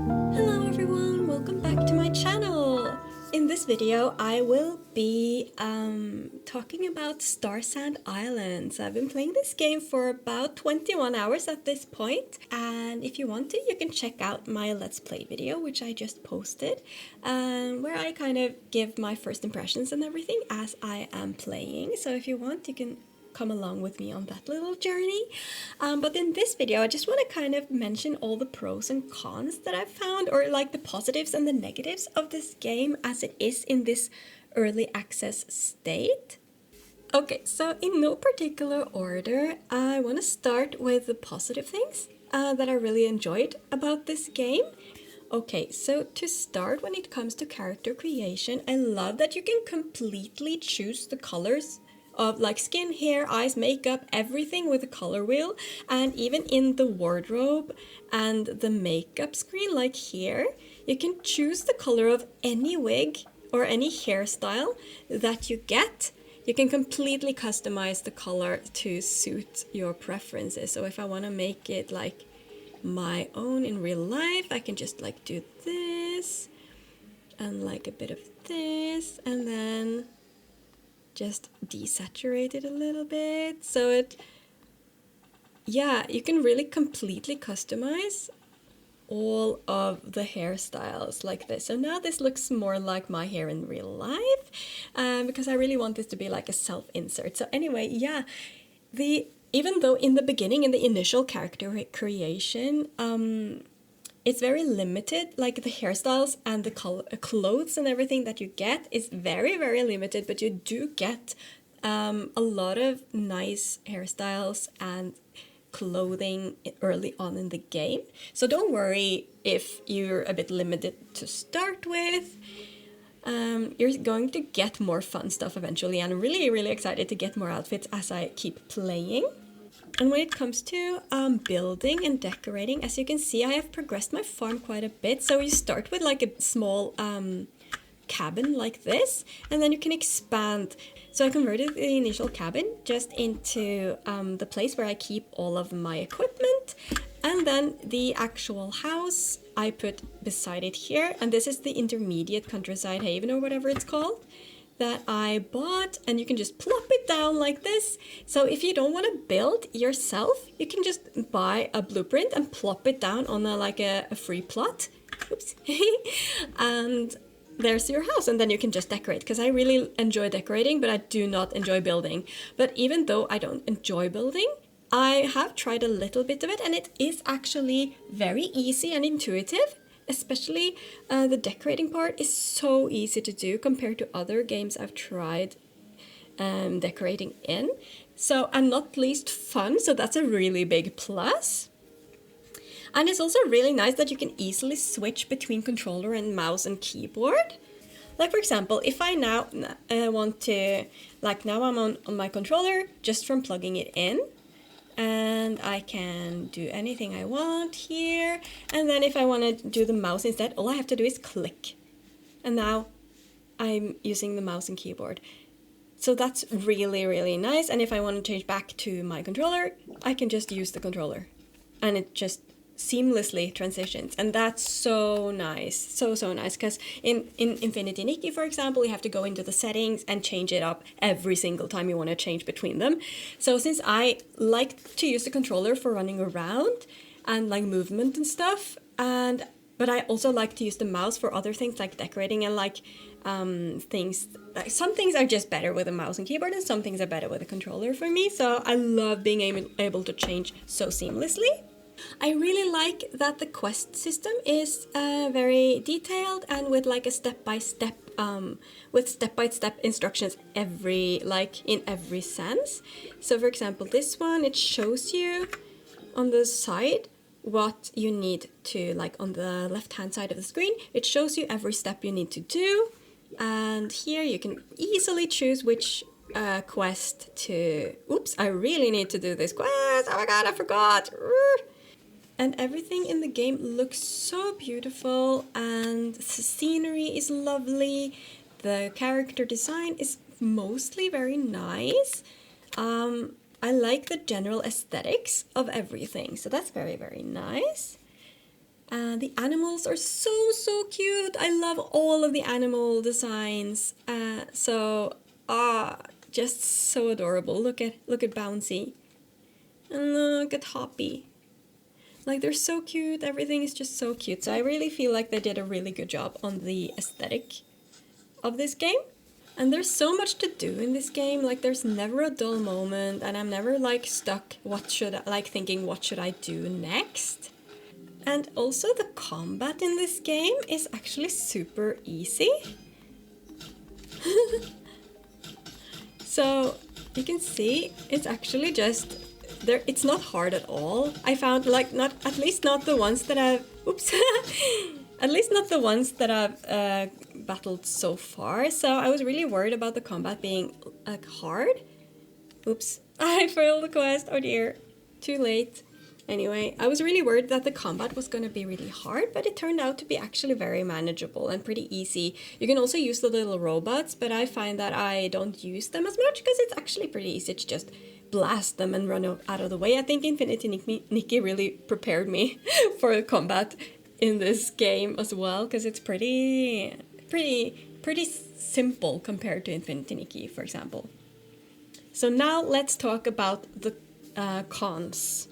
Hello everyone, welcome back to my channel. In this video I will be talking about Starsand Island. So I've been playing this game for about 21 hours at this point, and if you want to you can check out my Let's Play video which I just posted, where I kind of give my first impressions and everything as I am playing. So if you want you can come along with me on that little journey. But in this video I just want to kind of mention all the pros and cons that I've found, or like the positives and the negatives of this game as it is in this early access state. Okay, so in no particular order, I want to start with the positive things that I really enjoyed about this game. Okay, so to start, when it comes to character creation, I love that you can completely choose the colors of like skin, hair, eyes, makeup, everything with a color wheel. And even in the wardrobe and the makeup screen, like here, you can choose the color of any wig or any hairstyle that you get. You can completely customize the color to suit your preferences. So if I want to make it like my own in real life, I can just like do this and like a bit of this, and then just desaturate it a little bit. So you can really completely customize all of the hairstyles like this. So now this looks more like my hair in real life, because I really want this to be like a self-insert. So anyway, yeah, even though in the beginning, in the initial character creation, it's very limited, like the hairstyles and the clothes and everything that you get is very, very limited, but you do get a lot of nice hairstyles and clothing early on in the game. So don't worry if you're a bit limited to start with. You're going to get more fun stuff eventually, and I'm really, really excited to get more outfits as I keep playing. And when it comes to building and decorating, as you can see, I have progressed my farm quite a bit. So you start with like a small cabin like this, and then you can expand. So I converted the initial cabin just into the place where I keep all of my equipment. And then the actual house I put beside it here. And this is the intermediate countryside haven or whatever it's called that I bought, and you can just plop it down like this. So if you don't want to build yourself, you can just buy a blueprint and plop it down on a free plot. Oops. And there's your house, and then you can just decorate, because I really enjoy decorating, but I do not enjoy building. But even though I don't enjoy building, I have tried a little bit of it, and it is actually very easy and intuitive. Especially the decorating part is so easy to do compared to other games I've tried decorating in. So, and not least fun, so that's a really big plus. And it's also really nice that you can easily switch between controller and mouse and keyboard. Like for example, if I now want to, like now I'm on my controller just from plugging it in. And I can do anything I want here. And then if I want to do the mouse instead, all I have to do is click. And now I'm using the mouse and keyboard. So that's really, really nice. And if I want to change back to my controller, I can just use the controller. And it just seamlessly transitions, and that's so nice, so nice, because in Infinity Nikki, for example, you have to go into the settings and change it up every single time you want to change between them. So since I like to use the controller for running around and like movement and stuff, but I also like to use the mouse for other things like decorating and like things. Like some things are just better with a mouse and keyboard, and some things are better with a controller for me. So I love being able to change so seamlessly. I really like that the quest system is very detailed and with like a step-by-step instructions in every sense. So for example, this one, it shows you on the side what you need to, like on the left-hand side of the screen, it shows you every step you need to do. And here you can easily choose which quest to... Oops, I really need to do this quest. Oh my god, I forgot. And everything in the game looks so beautiful, and the scenery is lovely. The character design is mostly very nice. I like the general aesthetics of everything, so that's very, very nice. The animals are so cute. I love all of the animal designs. Just so adorable. Look at Bouncy. And look at Hoppy. Like, they're so cute. Everything is just so cute. So I really feel like they did a really good job on the aesthetic of this game. And there's so much to do in this game. Like, there's never a dull moment, and I'm never like stuck thinking what should I do next. And also the combat in this game is actually super easy. So you can see it's actually just there. It's not hard at all. I found like at least not the ones that I've battled so far. So I was really worried about the combat being like hard. Oops, I failed the quest. Oh dear, too late. Anyway, I was really worried that the combat was going to be really hard, but it turned out to be actually very manageable and pretty easy. You can also use the little robots, but I find that I don't use them as much because it's actually pretty easy to just blast them and run out of the way. I think Infinity Nikki really prepared me for combat in this game as well, because it's pretty simple compared to Infinity Nikki, for example. So now let's talk about the cons.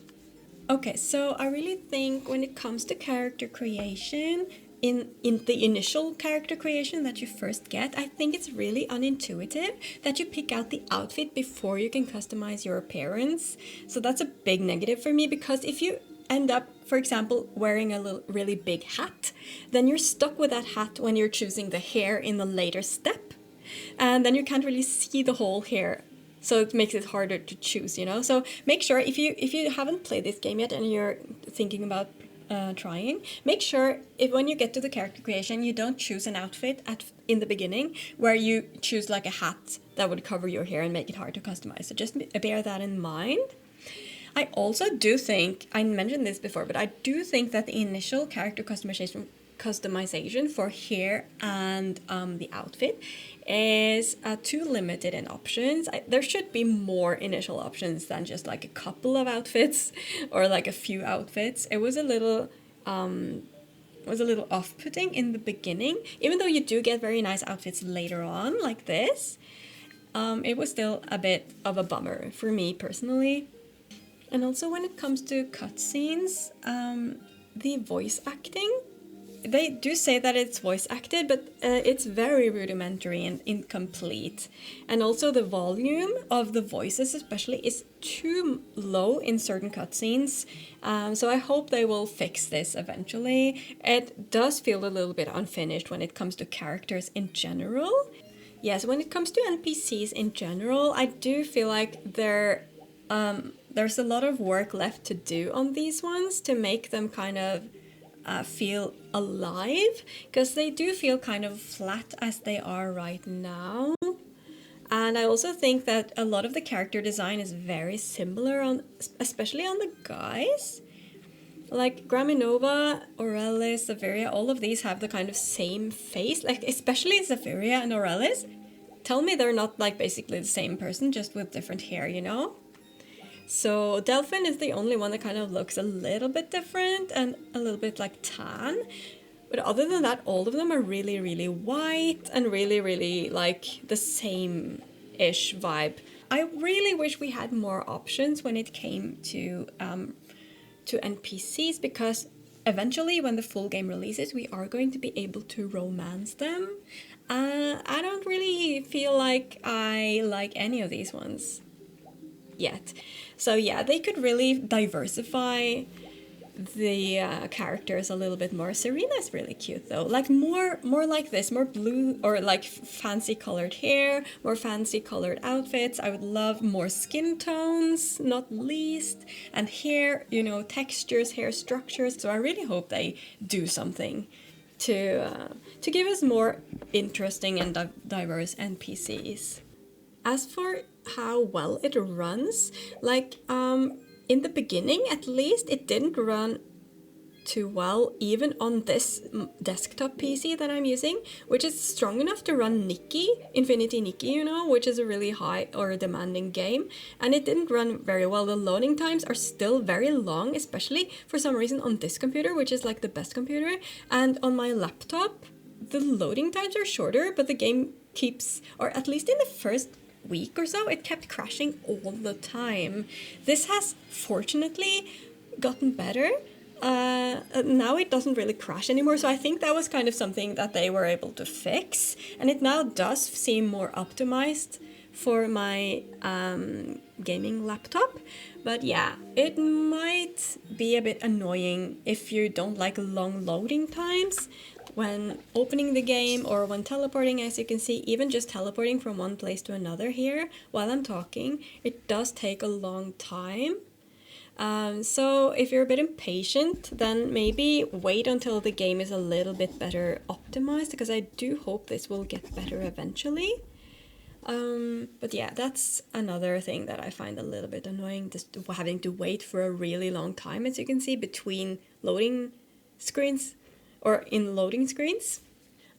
Okay, so I really think when it comes to character creation, in the initial character creation that you first get, I think it's really unintuitive that you pick out the outfit before you can customize your appearance. So that's a big negative for me, because if you end up, for example, wearing a really big hat, then you're stuck with that hat when you're choosing the hair in the later step. And then you can't really see the whole hair. So it makes it harder to choose, you know? So make sure, if you haven't played this game yet and you're thinking about trying, make sure when you get to the character creation, you don't choose an outfit in the beginning where you choose like a hat that would cover your hair and make it hard to customize. So just bear that in mind. I also do think, I mentioned this before, but I do think that the initial character customization for hair and the outfit is too limited in options. There should be more initial options than just like a couple of outfits or like a few outfits. It was a little off-putting in the beginning, even though you do get very nice outfits later on like this. It was still a bit of a bummer for me personally. And also when it comes to cutscenes, the voice acting, they do say that it's voice acted, but it's very rudimentary and incomplete. And also the volume of the voices especially is too low in certain cutscenes. So I hope they will fix this eventually. It does feel a little bit unfinished when it comes to characters in general. Yes, when it comes to NPCs in general, I do feel like there's a lot of work left to do on these ones to make them kind of feel alive, because they do feel kind of flat as they are right now. And I also think that a lot of the character design is very similar, especially on the guys. Like Graminova, Aurelis, Zaveria, all of these have the kind of same face, like especially Zaveria and Aurelis. Tell me they're not like basically the same person, just with different hair, you know? So Delphin is the only one that kind of looks a little bit different and a little bit like tan. But other than that, all of them are really, really white and really, really like the same-ish vibe. I really wish we had more options when it came to NPCs, because eventually when the full game releases, we are going to be able to romance them. I don't really feel like I like any of these ones yet. So yeah, they could really diversify the characters a little bit more. Serena's really cute though, like more like this, more blue or like fancy colored hair, more fancy colored outfits. I would love more skin tones, not least, and hair, you know, textures, hair structures. So I really hope they do something to give us more interesting and diverse NPCs. As for how well it runs, like in the beginning at least, it didn't run too well, even on this desktop PC that I'm using, which is strong enough to run Nikki, Infinity Nikki, you know, which is a really high or demanding game. And it didn't run very well. The loading times are still very long, especially for some reason on this computer, which is like the best computer. And on my laptop, the loading times are shorter, but the game keeps, or at least in the first week or so, it kept crashing all the time. This has fortunately gotten better. Now it doesn't really crash anymore, so I think that was kind of something that they were able to fix, and it now does seem more optimized for my gaming laptop. But yeah, it might be a bit annoying if you don't like long loading times when opening the game or when teleporting. As you can see, even just teleporting from one place to another here while I'm talking, it does take a long time. So if you're a bit impatient, then maybe wait until the game is a little bit better optimized, because I do hope this will get better eventually. But yeah, that's another thing that I find a little bit annoying, just having to wait for a really long time, as you can see, between loading screens or in loading screens.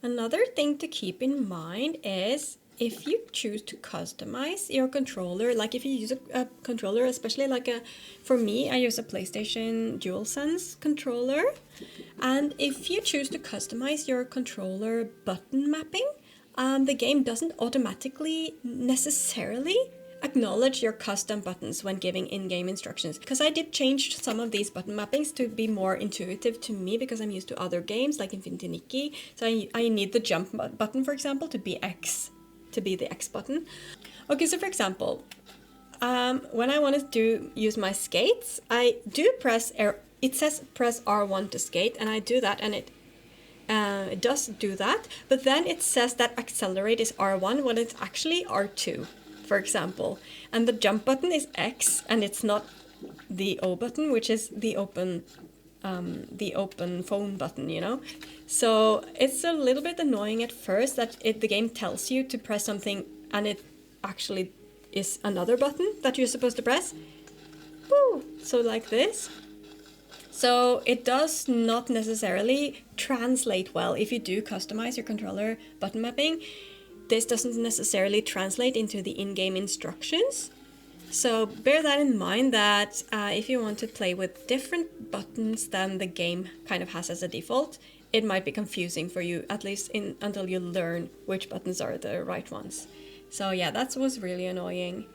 Another thing to keep in mind is if you choose to customize your controller, like if you use a controller, especially for me, I use a PlayStation DualSense controller. And if you choose to customize your controller button mapping, the game doesn't automatically necessarily acknowledge your custom buttons when giving in-game instructions. Because I did change some of these button mappings to be more intuitive to me, because I'm used to other games like Infinity Nikki. So I need the jump button, for example, to be the X button. Okay, so for example, when I want to use my skates, I do press it says press R1 to skate, and I do that, and it does do that, but then it says that accelerate is R1 when it's actually R2, for example. And the jump button is X, and it's not the O button, which is the open phone button, you know? So it's a little bit annoying at first that the game tells you to press something and it actually is another button that you're supposed to press. Woo! So like this. So it does not necessarily translate well if you do customize your controller button mapping. This doesn't necessarily translate into the in-game instructions. So bear that in mind, that if you want to play with different buttons than the game kind of has as a default, it might be confusing for you, at least until you learn which buttons are the right ones. So yeah, that was really annoying.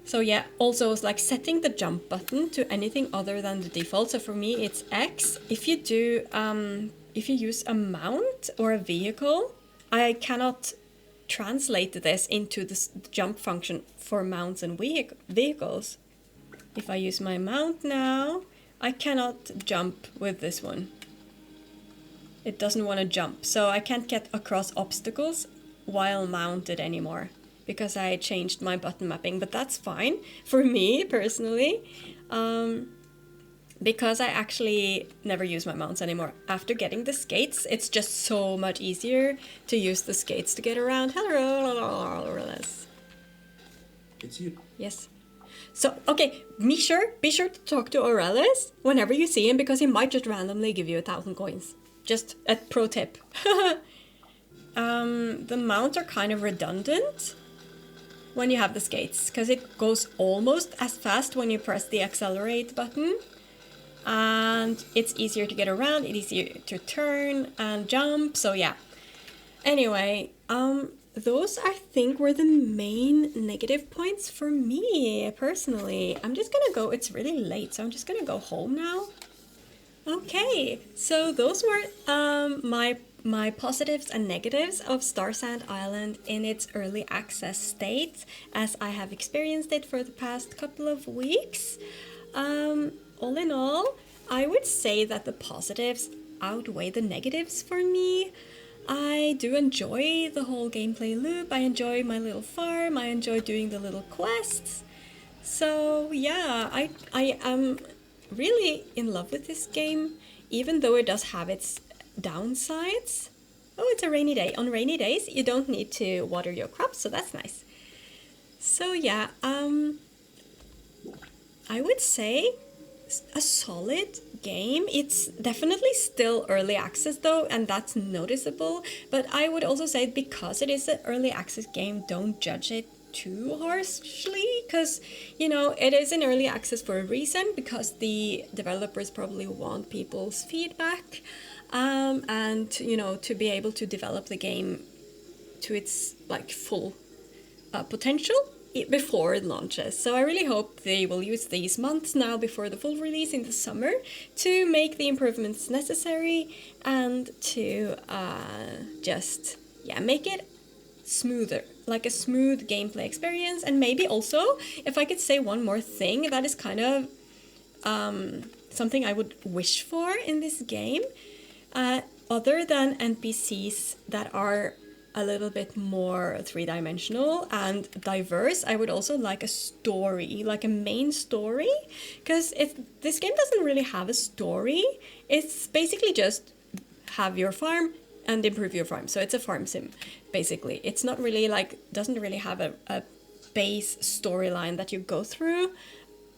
So yeah, also it's like setting the jump button to anything other than the default. So for me, it's X. If you use a mount or a vehicle, I cannot translate this into the jump function for mounts and vehicles. If I use my mount now, I cannot jump with this one. It doesn't want to jump, so I can't get across obstacles while mounted anymore, because I changed my button mapping. But that's fine for me personally, because I actually never use my mounts anymore. After getting the skates, it's just so much easier to use the skates to get around. Hello, Aurelis. It's you. Yes. So, okay, be sure to talk to Aurelis whenever you see him, because he might just randomly give you 1,000 coins. Just a pro tip. The mounts are kind of redundant when you have the skates, because it goes almost as fast when you press the accelerate button, and it's easier to get around, it's easier to turn and jump. So yeah, anyway, those I think were the main negative points for me personally. I'm just gonna go, it's really late, so I'm just gonna go home now. Okay, so those were my positives and negatives of Starsand Island in its early access state, as I have experienced it for the past couple of weeks. All in all, I would say that the positives outweigh the negatives for me. I do enjoy the whole gameplay loop. I enjoy my little farm. I enjoy doing the little quests. So yeah, I am really in love with this game, even though it does have its downsides. Oh, it's a rainy day. On rainy days, you don't need to water your crops, so that's nice. So yeah, I would say a solid game. It's definitely still early access though, and that's noticeable. But I would also say because it is an early access game, don't judge it too harshly, because it is in early access for a reason, because the developers probably want people's feedback, and to be able to develop the game to its like full potential before it launches. So I really hope they will use these months now before the full release in the summer to make the improvements necessary, and to just make it smoother, like a smooth gameplay experience. And maybe also, if I could say one more thing that is kind of something I would wish for in this game, other than NPCs that are a little bit more three-dimensional and diverse, I would also like a story, like a main story, because this game doesn't really have a story. It's basically just have your farm and improve your farm. So it's a farm sim, basically. It's not really doesn't really have a base storyline that you go through,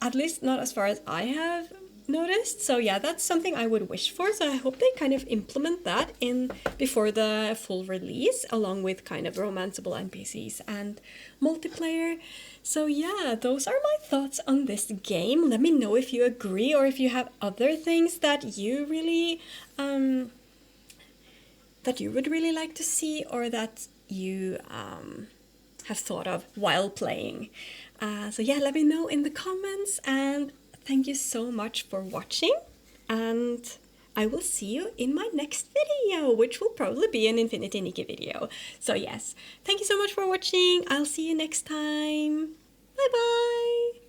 at least not as far as I have noticed. So yeah, that's something I would wish for. So I hope they kind of implement that in before the full release, along with kind of romanceable NPCs and multiplayer. So yeah, those are my thoughts on this game. Let me know if you agree, or if you have other things that you really that you would really like to see, or that you have thought of while playing. So yeah, let me know in the comments, and thank you so much for watching, and I will see you in my next video, which will probably be an Infinity Nikki video. So yes, thank you so much for watching. I'll see you next time. Bye bye!